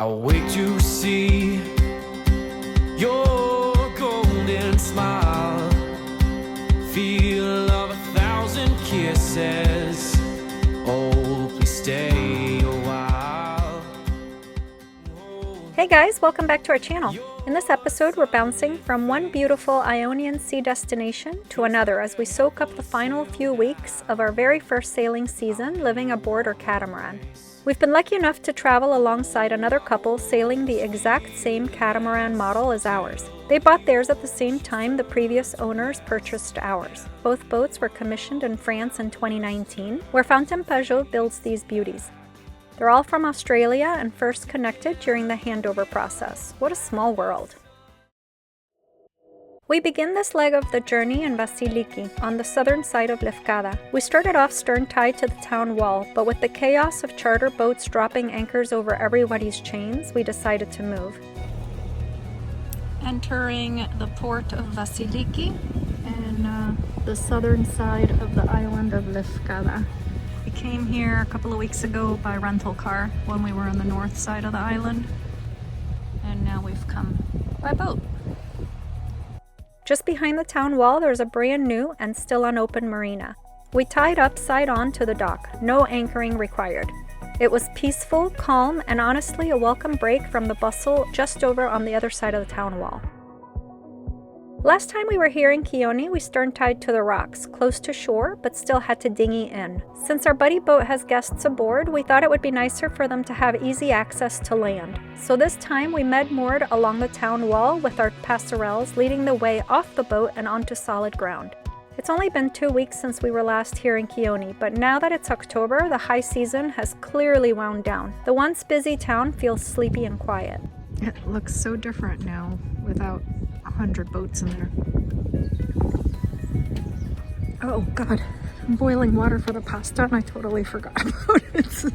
I'll wait to see your golden smile, feel of 1,000 kisses. Oh, please stay a while. Hey guys, welcome back to our channel. In this episode, we're bouncing from one beautiful Ionian Sea destination to another as we soak up the final few weeks of our very first sailing season living aboard our catamaran. We've been lucky enough to travel alongside another couple sailing the exact same catamaran model as ours. They bought theirs at the same time the previous owners purchased ours. Both boats were commissioned in France in 2019, where Fountaine Pajot builds these beauties. They're all from Australia and first connected during the handover process. What a small world. We begin this leg of the journey in Vasiliki, on the southern side of Lefkada. We started off stern-tied to the town wall, but with the chaos of charter boats dropping anchors over everybody's chains, we decided to move. Entering the port of Vasiliki and the southern side of the island of Lefkada. We came here a couple of weeks ago by rental car when we were on the north side of the island, and now we've come by boat. Just behind the town wall, there's a brand new and still unopened marina. We tied up side on to the dock, no anchoring required. It was peaceful, calm, and honestly a welcome break from the bustle just over on the other side of the town wall. Last time we were here in Kioni, we stern-tied to the rocks, close to shore, but still had to dinghy in. Since our buddy boat has guests aboard, we thought it would be nicer for them to have easy access to land. So this time we Med Moored along the town wall with our passerelles leading the way off the boat and onto solid ground. It's only been 2 weeks since we were last here in Kioni, but now that it's October, the high season has clearly wound down. The once busy town feels sleepy and quiet. It looks so different now without 100 boats in there. Oh god, I'm boiling water for the pasta and I totally forgot about it.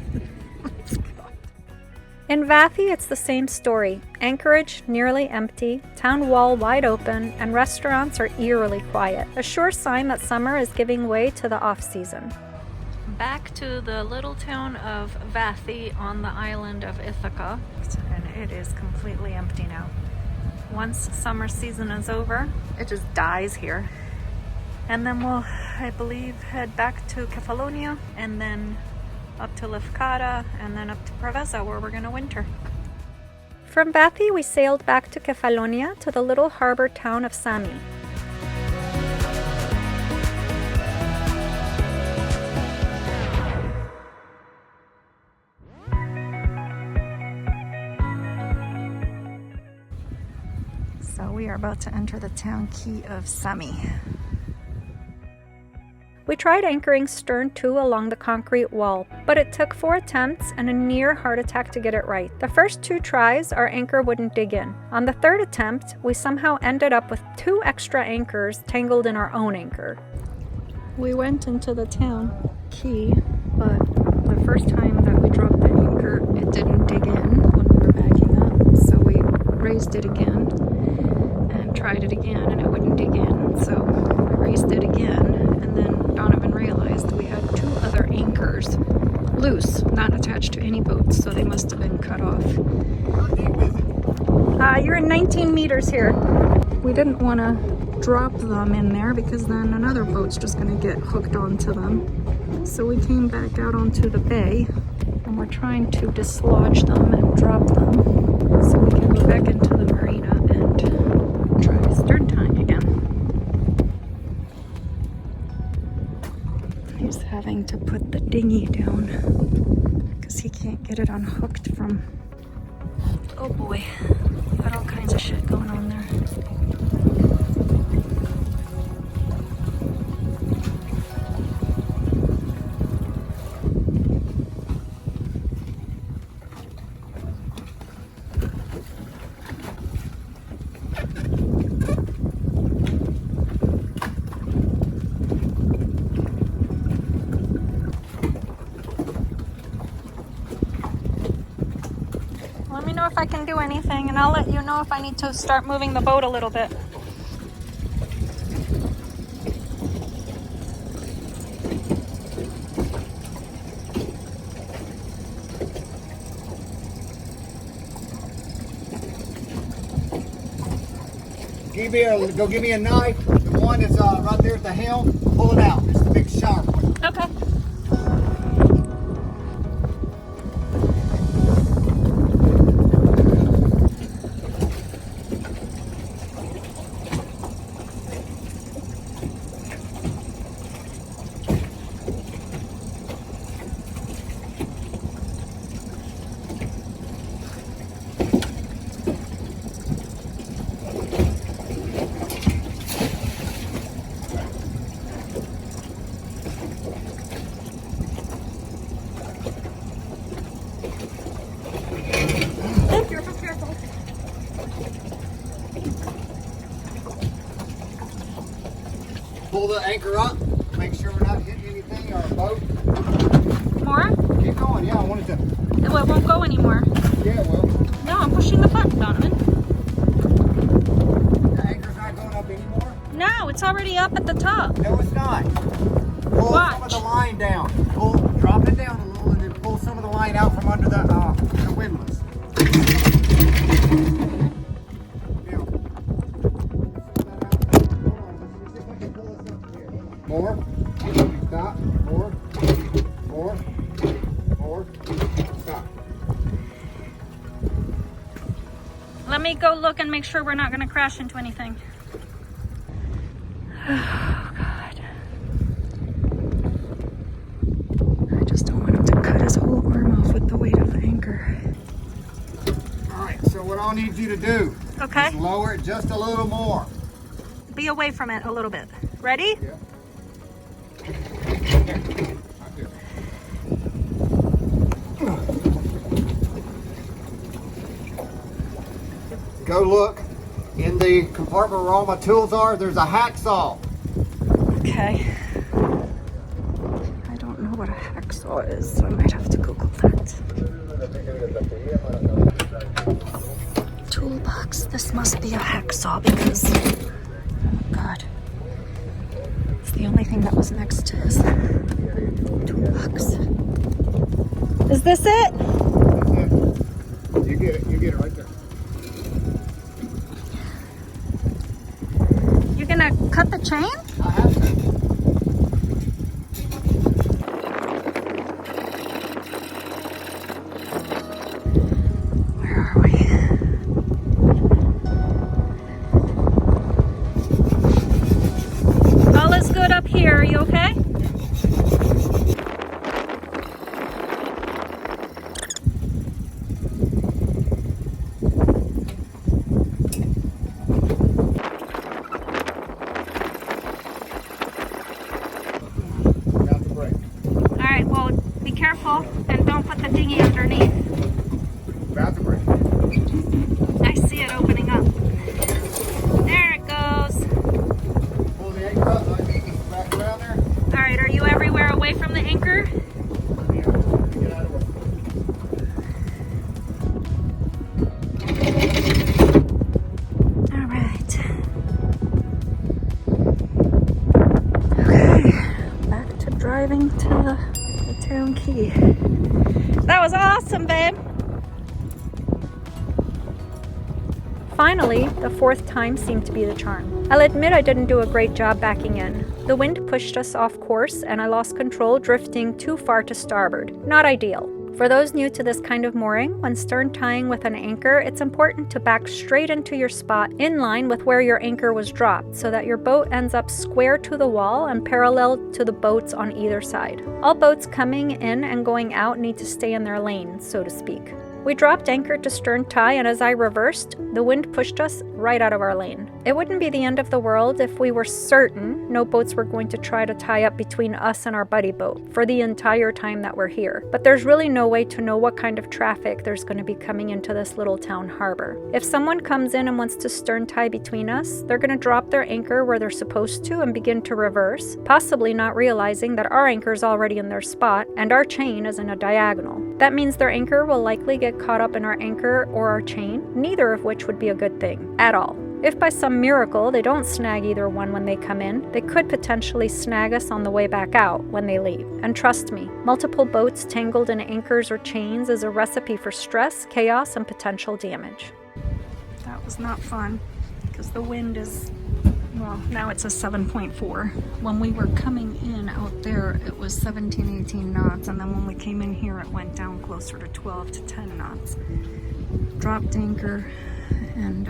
In Vathy, it's the same story. Anchorage nearly empty, town wall wide open, and restaurants are eerily quiet. A sure sign that summer is giving way to the off-season. Back to the little town of Vathy on the island of Ithaca, and it is completely empty now. Once summer season is over, it just dies here. And then we'll, I believe, head back to Kefalonia and then up to Lefkada and then up to Preveza where we're going to winter. From Vathy, we sailed back to Kefalonia to the little harbor town of Sami. So we are about to enter the town key of Sami. We tried anchoring stern to along the concrete wall, but it took 4 attempts and a near heart attack to get it right. The first 2 tries, our anchor wouldn't dig in. On the 3rd attempt, we somehow ended up with 2 extra anchors tangled in our own anchor. We went into the town key, but the first time that we dropped the anchor, it didn't dig in when we were backing up, so we raised it again. Tried it again and it wouldn't dig in, so we raised it again, and then Donovan realized we had 2 other anchors loose, not attached to any boats, so they must have been cut off. You're in 19 meters here. We didn't want to drop them in there because then another boat's just going to get hooked onto them. So we came back out onto the bay and we're trying to dislodge them and drop them so we can go back into the marina and try stern tying again. He's having to put the dinghy down because he can't get it unhooked from... Oh boy, got all kinds of shit going on there. Let me know if I can do anything, and I'll let you know if I need to start moving the boat a little bit. Go give me a knife. The one that's right there at the helm. Pull it out. It's the big sharp one. Okay. Pull the anchor up. Make sure we're not hitting anything or a boat. More? Keep going. Yeah, I wanted to. Well, it won't go anymore. Yeah, it will. No, I'm pushing the button, Donovan. The anchor's not going up anymore? No, it's already up at the top. No, it's not. Pull some of the line down. Drop it down a little and then pull some of the line out from under the windlass. More. Stop. More. Stop. Let me go look and make sure we're not going to crash into anything. Oh, God. I just don't want him to cut his whole arm off with the weight of the anchor. Alright, so what I'll need you to do is lower it just a little more. Be away from it a little bit. Ready? Yeah. Go look in the compartment where all my tools are. There's a hacksaw. Okay. I don't know what a hacksaw is, so I might have to Google that. Toolbox. This must be a hacksaw because, oh God, it's the only thing that was next to his toolbox. Is this it? You get it. You get it right there. You're gonna cut the chain? I have to. Where are we? All is good up here. Are you okay? Careful, and don't put the dinghy underneath. About to break. I see it opening up. There it goes. Pull the anchor up, I think it's back around there. Alright, are you everywhere away from the anchor? Yeah, get out of the way. Alright. Okay, back to driving to the town key. That was awesome, babe. Finally, the fourth time seemed to be the charm. I'll admit I didn't do a great job backing in. The wind pushed us off course and I lost control, drifting too far to starboard. Not ideal. For those new to this kind of mooring, when stern tying with an anchor, it's important to back straight into your spot in line with where your anchor was dropped so that your boat ends up square to the wall and parallel to the boats on either side. All boats coming in and going out need to stay in their lane, so to speak. We dropped anchor to stern tie, and as I reversed, the wind pushed us right out of our lane. It wouldn't be the end of the world if we were certain no boats were going to try to tie up between us and our buddy boat for the entire time that we're here. But there's really no way to know what kind of traffic there's going to be coming into this little town harbor. If someone comes in and wants to stern tie between us, they're going to drop their anchor where they're supposed to and begin to reverse, possibly not realizing that our anchor is already in their spot and our chain is in a diagonal. That means their anchor will likely get caught up in our anchor or our chain, neither of which would be a good thing at all. If by some miracle they don't snag either one when they come in, they could potentially snag us on the way back out when they leave. And trust me, multiple boats tangled in anchors or chains is a recipe for stress, chaos, and potential damage. That was not fun. because the wind is, well, now it's a 7.4. When we were coming in out there, it was 17, 18 knots, and then when we came in here, it went down closer to 12 to 10 knots. Dropped anchor and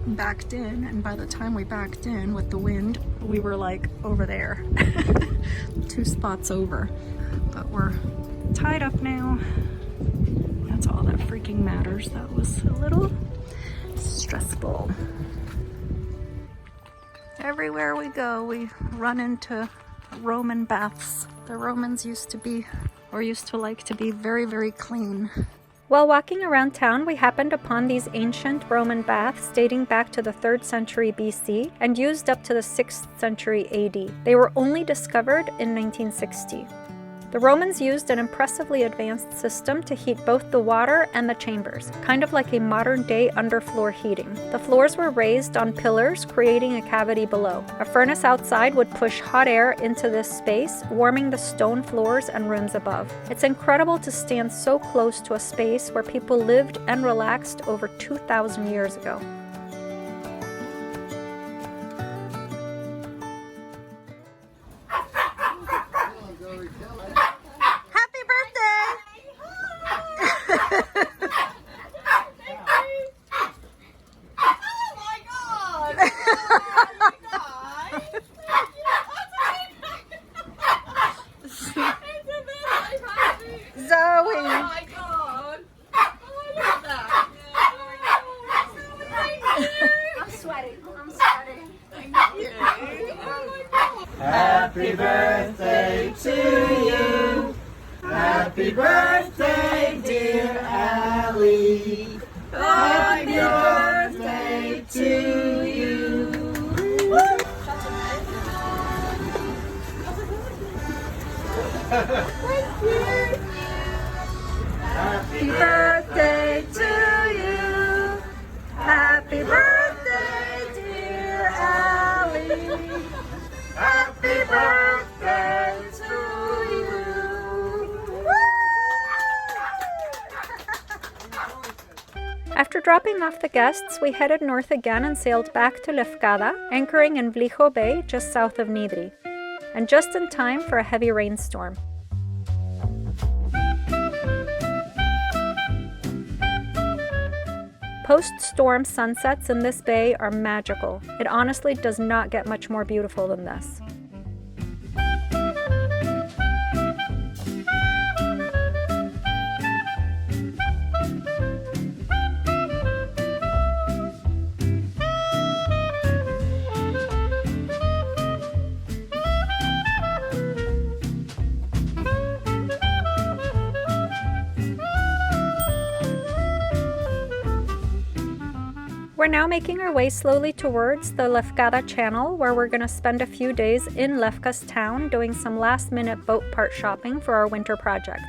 backed in, and by the time we backed in with the wind, we were like over there, 2 spots over. But we're tied up now. That's all that freaking matters. That was a little stressful. Everywhere we go, we run into Roman baths. The Romans used to like to be very, very clean. While walking around town, we happened upon these ancient Roman baths dating back to the 3rd century BC and used up to the 6th century AD. They were only discovered in 1960. The Romans used an impressively advanced system to heat both the water and the chambers, kind of like a modern-day underfloor heating. The floors were raised on pillars, creating a cavity below. A furnace outside would push hot air into this space, warming the stone floors and rooms above. It's incredible to stand so close to a space where people lived and relaxed over 2,000 years ago. Happy birthday to you. Happy birthday, dear Allie. Happy birthday to you. Thank you. Happy birthday to you. Happy birthday, dear Allie. Happy birthday to you. After dropping off the guests, we headed north again and sailed back to Lefkada, anchoring in Vliho Bay just south of Nydri, and just in time for a heavy rainstorm. Post-storm sunsets in this bay are magical. It honestly does not get much more beautiful than this. We're now making our way slowly towards the Lefkada Channel, where we're going to spend a few days in Lefkas town doing some last-minute boat part shopping for our winter projects.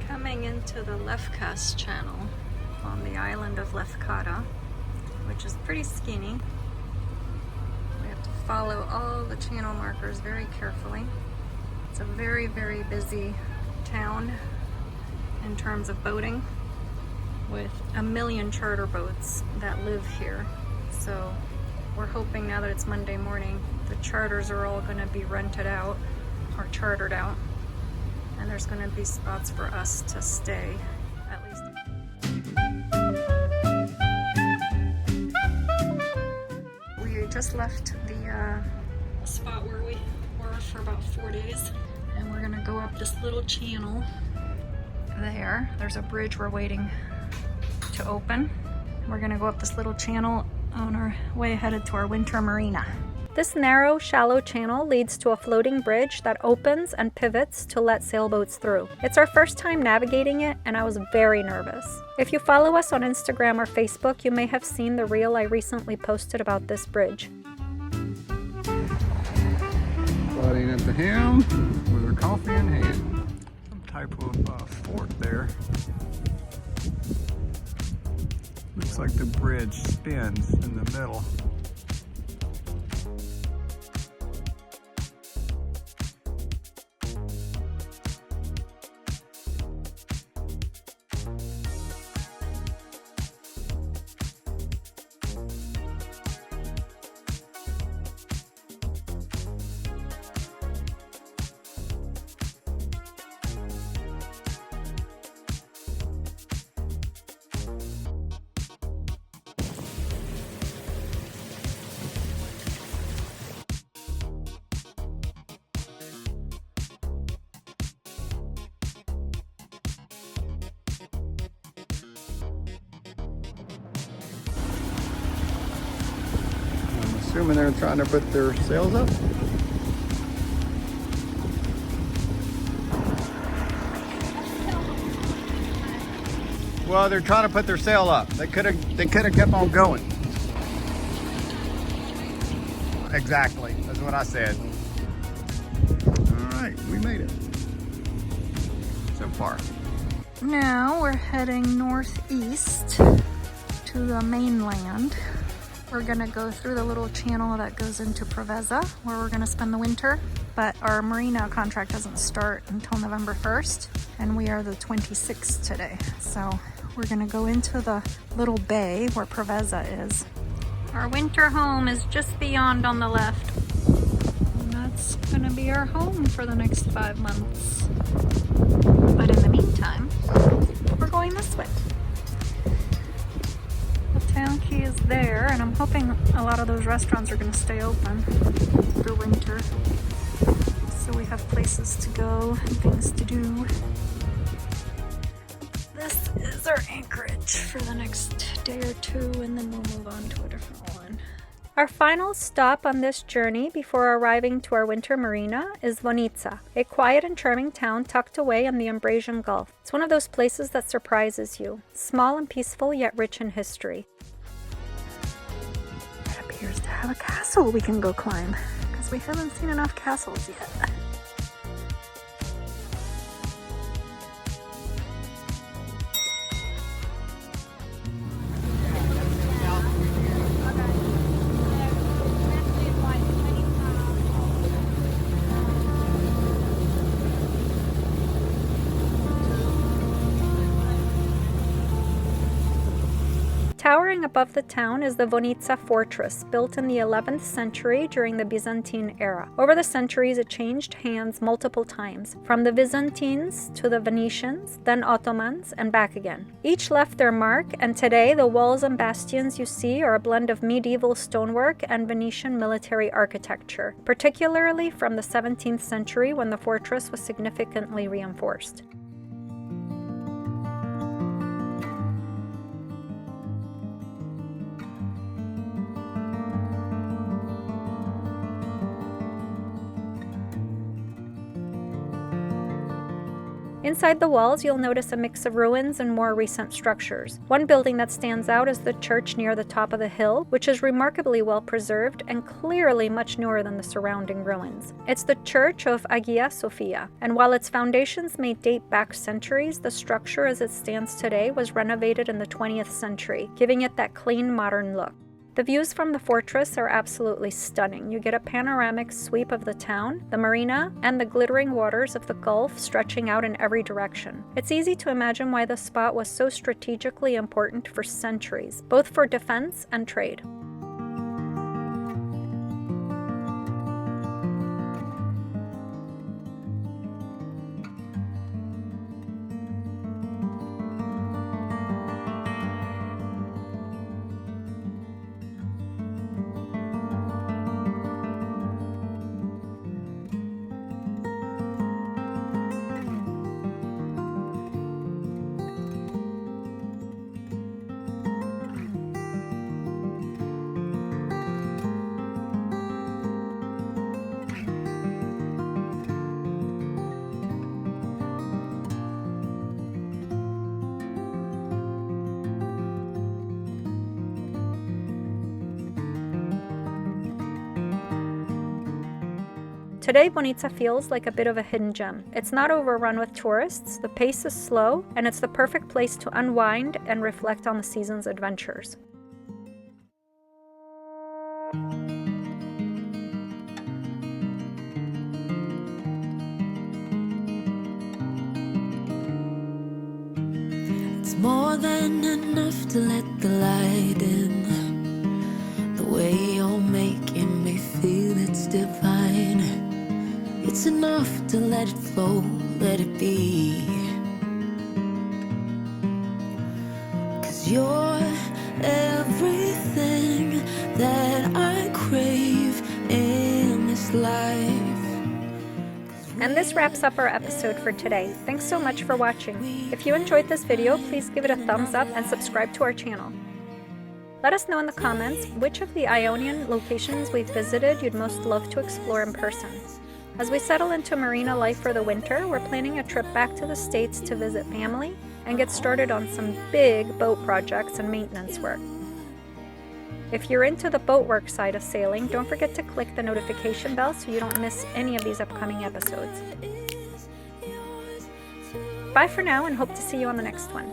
Coming into the Lefkas Channel on the island of Lefkada, which is pretty skinny. We have to follow all the channel markers very carefully. It's a very, very busy town in terms of boating, with a million charter boats that live here. So we're hoping now that it's Monday morning, the charters are all going to be rented out or chartered out, and there's going to be spots for us to stay at least. We just left the spot where we were for about 4 days, and we're gonna go up this little channel there. There's a bridge we're waiting to open. We're gonna go up this little channel on our way headed to our winter marina. This narrow, shallow channel leads to a floating bridge that opens and pivots to let sailboats through. It's our first time navigating it, and I was very nervous. If you follow us on Instagram or Facebook, you may have seen the reel I recently posted about this bridge. Floating at the helm with our coffee in hand. Some type of fort there. Looks Looks like the bridge spins in the middle. Assuming they're trying to put their sails up. Well, they're trying to put their sail up. They could have kept on going. Exactly. That's what I said. All right, we made it. So far. Now we're heading northeast to the mainland. We're gonna go through the little channel that goes into Preveza, where we're gonna spend the winter, but our marina contract doesn't start until November 1st, and we are the 26th today. So we're gonna go into the little bay where Preveza is. Our winter home is just beyond on the left. And that's gonna be our home for the next 5 months. But in the meantime, we're going this way. Town key is there, and I'm hoping a lot of those restaurants are going to stay open through winter, so we have places to go and things to do. This is our anchorage for the next day or two, and then we'll move on to a different one. Our final stop on this journey before arriving to our winter marina is Vonitsa, a quiet and charming town tucked away in the Ambracian Gulf. It's one of those places that surprises you, small and peaceful yet rich in history. It appears to have a castle we can go climb, because we haven't seen enough castles yet. Towering above the town is the Vonitsa fortress, built in the 11th century during the Byzantine era. Over the centuries, it changed hands multiple times, from the Byzantines to the Venetians, then Ottomans, and back again. Each left their mark, and today the walls and bastions you see are a blend of medieval stonework and Venetian military architecture, particularly from the 17th century when the fortress was significantly reinforced. Inside the walls, you'll notice a mix of ruins and more recent structures. One building that stands out is the church near the top of the hill, which is remarkably well preserved and clearly much newer than the surrounding ruins. It's the Church of Hagia Sophia, and while its foundations may date back centuries, the structure as it stands today was renovated in the 20th century, giving it that clean, modern look. The views from the fortress are absolutely stunning. You get a panoramic sweep of the town, the marina, and the glittering waters of the Gulf stretching out in every direction. It's easy to imagine why the spot was so strategically important for centuries, both for defense and trade. Today, Vonitsa feels like a bit of a hidden gem. It's not overrun with tourists, the pace is slow, and it's the perfect place to unwind and reflect on the season's adventures. It's more than enough to let the light in. The way you're making me feel it's divine. It's enough to let it flow, let it be. 'Cause you're everything that I crave in this life. And this wraps up our episode for today. Thanks so much for watching. If you enjoyed this video, please give it a thumbs up and subscribe to our channel. Let us know in the comments which of the Ionian locations we've visited you'd most love to explore in person. As we settle into marina life for the winter, we're planning a trip back to the States to visit family and get started on some big boat projects and maintenance work. If you're into the boat work side of sailing, don't forget to click the notification bell so you don't miss any of these upcoming episodes. Bye for now and hope to see you on the next one.